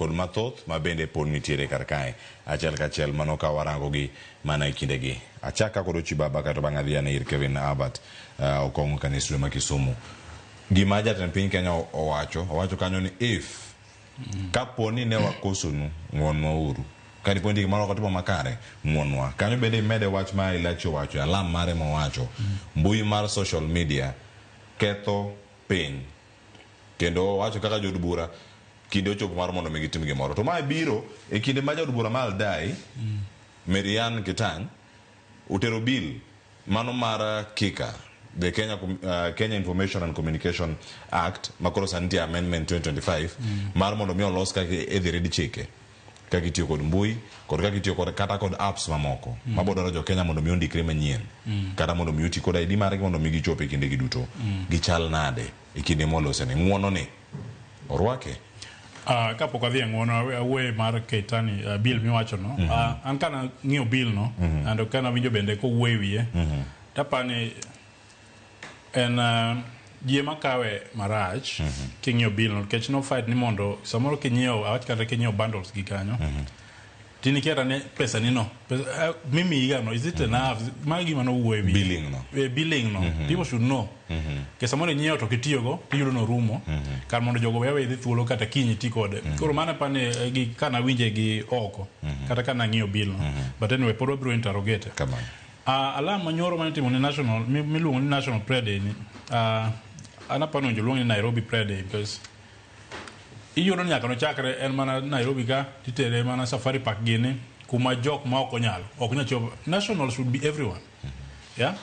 kod mathoth ma bende pod nitiere kar kae achiel kachiel mano ka warango gi mana e kindegi. Achaka kod Ochibaba kata bang' adhi ane ir Kevin Albert Okong'o kanisru ma Kisumu. Gima jatend piny Kenya owacho kanyo ni if kapo ni ne wakosonu ng'wonwa uru kadipo ni gimoro kotimo makare ng'wonwa. Kanyo bende mede wach ma Ilachi owacho, alam mare mowacho mbui mar social media ketho piny, kendo wacho kaka jod bura kinde ochopo mar mondo mi gitim gimoro. To mae biro e kinde ma jod bura mal dai Marian Kitang utero bill mano mar Kika, the Kenya Information and Communication Act makoro sanity amendment 2025 mar mondo mi olos kaka edhi chike kaka itiyo kod mbui kod kaka itiyo kod kata kod apps mamoko mabodoro jo Kenya mondo mi ondikre manyien kata mondo mi uti kod ID margi mondo mi gichope kinde giduto gichal nade e kinde molosene ng'wono ni orwake. Kapok adhi ng'wono awuoye mar Keitany bill miwacho no, an kana ng'iyo bill no ando kana winjo bende kowuoye wiye tapani en jie makawe marach king'iyo bill no, nikech no fight ni mondo samoro kinyiewo awach kata kinyiewo bundles gi kanyo tini kiata ne pesa ni no mimi yiga no is it enough magi mano wuoye wiye billing no people should know ke samoro nyiewo to kitiyogo tiyudo no rumo kar mondo jogo wewe idhi thuolo kata kinyi ti kode koro mana pane gi kana winje gi oko kata kana ng'iyo bill no but anyway pod wabiro interrogate kamano. Alam manyoro manitimo ni national miluongo ni national prayer day ni anapano joluongo ni Nairobi prayer day because iyudo nyaka no chakre en mana Nairobi ka titere mana Safari Park gini kuma jok ma ok nyal chopo. National should be everyone. Yeah.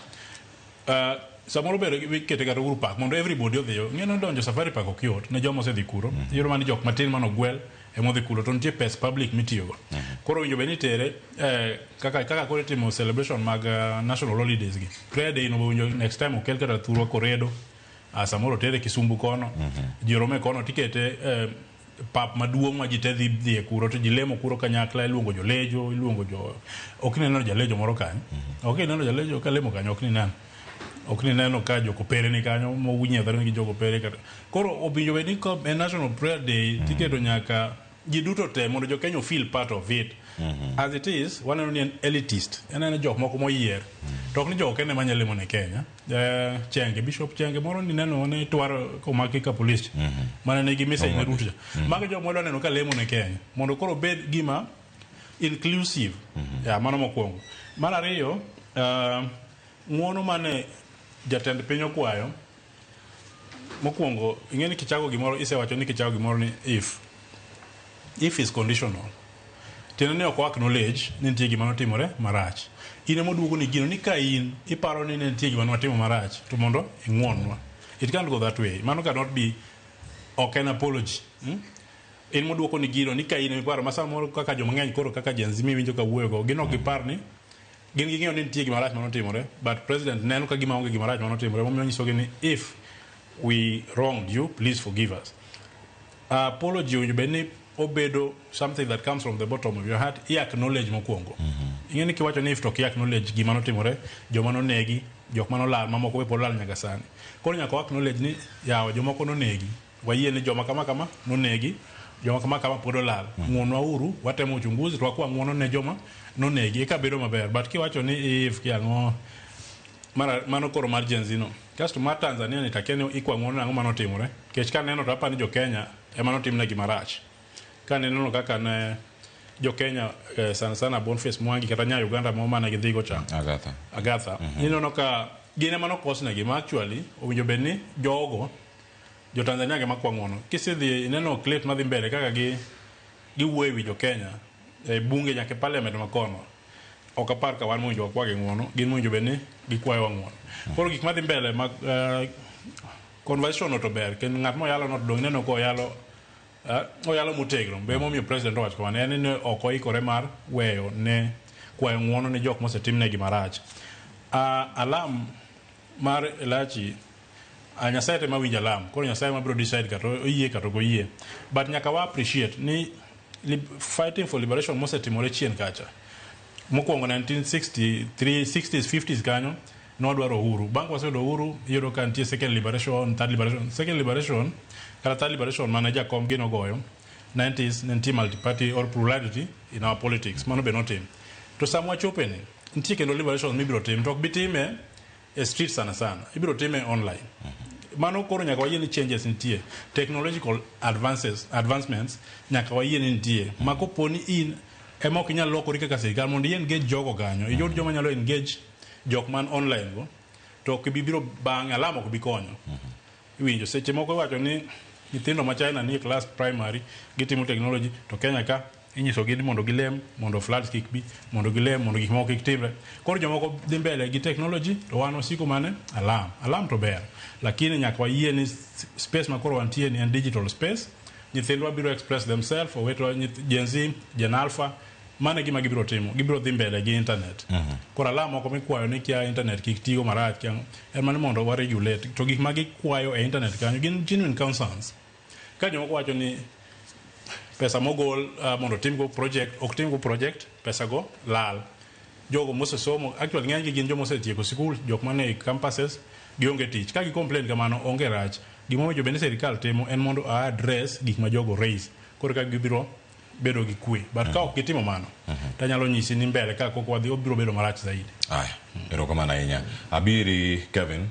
Samoro bere kete ga Uhuru Park mondo everybody odhiyo ngeno donjo Safari Park ok yot ne jomo sedhi kuro iyudo mani jok matin mano gwel emodhi kulo to nitie pes public mitiyogo koro winjo beni tere kaka kore timo celebration mag national holidays gi prayer day no winjo next time okel kata thurwa koredo samoro tere Kisumbu kono jirome kono tikete pap maduong' ma ji te dhi kuro to ji lemo kuro kanyakla iluongo jolejo iluongo jo ok ni neno jalejo moro kanyo ok ni neno jalejo ka lemo kanyo ok ni neno ka jokopere ni kanyo mowinyiedhore gi jokopere kata koro obinjo bedi ko national prayer day tiketo nyaka ji duto te mondo jo Kenya feel part of it as it is waneno ni en elitist en jok moko moyier to ok ni jok ene manyalo lemo ne Kenya Chenge Bishop Chenge moro ni neno ne twaro komaki ka police mana ne gi message ne ruto maga jok modwa neno ka lemo ne Kenya mondo koro bed gima inclusive ya mano mokwongo. Mar ariyo ng'wono mane jatend piny okwayo mokwongo ing'eni kichago gimoro isewacho ni kichago gimoro ni if is conditional tena ne ok acknowledge ni nitie gima notimore marach ine moduogo ni gino ni ka in iparo ni nitie gima notimo marach to mondo ing'wonwa. It can't go that way. Mano cannot be an apology. In moduoko ni gino ni ka in iparo masamoro kaka joma ng'eny koro kaka jenzimi winjo ka wuoyo go gino gipar ni gin ging'eyo ni nitie gima rach manotimore but president neno ka gima onge gima rach manotimore momiyo nyisogi ni if we wronged you please forgive us. Apology winjo bed ni obedo something that comes from the bottom of your heart i acknowledge mokwongo ing'eni kiwacho ni if to ki acknowledge gima notimore joma nonegi jok manolal mamoko we pod lal nyaka sani koro nyaka acknowledge ni yawa jomoko nonegi wayie ni joma kama nonegi joma kama pod olal ng'wonwa uru watemo uchunguzi to wakwa ng'wono ne joma nonegi eka bedo maber but kiwacho ni if kiang'o mano koro mar jenzino kasto mar Tanzania ni takene ikwa ng'wono nang'o manotimore kech ka neno to apani jo Kenya emanotimne gima rach ka neno kaka ne jo Kenya sana Boniface Mwangi kata nya Uganda mo mana gi dhigo cha Agatha neno ka gine mano kosne gima actually owinjo bedni jogo jo Tanzania ge makwa ng'wono kisidhi neno clip madhi mbele kaka gi wuoyo wi jo Kenya bunge nyaka parliament makono ok apar ka wan monjo wakwa gi ng'wono gin monjo bedni gikwayo ng'wono koro gik madhi mbele mag conversation to ber ken ng'at mo yalo not dong neno ko yalo motegno be momiyo president owacho kama en ni ok oikore mar weyo ne kwayo ng'wono ne jok mosetimne gima rach. Alam mar Ilachi Nyasaye tema winjo alam koro Nyasaye mabiro decide kata oyie kata goyie but nyaka wa appreciate ni fighting for liberation mosetimore chien kacha mokwongo 1963 60s 50s kanyo nodwaro uhuru bang' waseyudo uhuru iyudo ka nitie second liberation third liberation second liberation kata third liberation mane Jakom gino goyo 90s nitie multi-party or plurality in our politics. Mano be notim. To samwa chopeni, nitie kendo liberations mibiro tim. Tok bitime e street sana sana. Ibiro time online. Mano koro nyaka wayie ni changes nitie. Technological advancements nyaka wayie ni nitie. Mako poni in ema ok inyal lokori kaka sirikal mondo engage jogo kanyo. Iyud joma nyalo engage jok man online go. To kibibiro bang' alama ko bikonyo. Iwinjo seche moko wacho ni nyithindo ma China ni class primary gitimo technology to Kenya ka inyiso gi mondo gilem mondo floods kik bi mondo gilem mondo gik moko kik timre. Koro jomoko dhi mbele gi technology to wan osiko mane alam to ber, lakini nyaka wayie ni space ma koro wantie ni en digital space. Nyithindwa biro express themselves oweto Gen Z, Gen Alpha, mane gima gibiro timo, gibiro dhi mbele gi internet. Koro alam moko mikwayo ni kia internet kik tigo marach en mane mondo wa regulate to gik ma gikwayo e internet kanyo gin genuine concerns. Ka jomoko wacho ni pesa mogol mondo timgo project ok timgo project, pesa go lal. Jogo mosesomo actually ng'eny gin jomo osetieko sikul, jok mane campuses gionge tich. Ka gi complain kamano onge rach. Gima jo bende sirikal timo en mondo address gik ma jogo raise. Koro ka gibiro bedo gi kwe. But ka ok gitimo mano, tanyalo nyisi ni mbele ka koko wadhi obiro bedo marach zaidi. Aya, erokamano ahinya. Abiri Kevin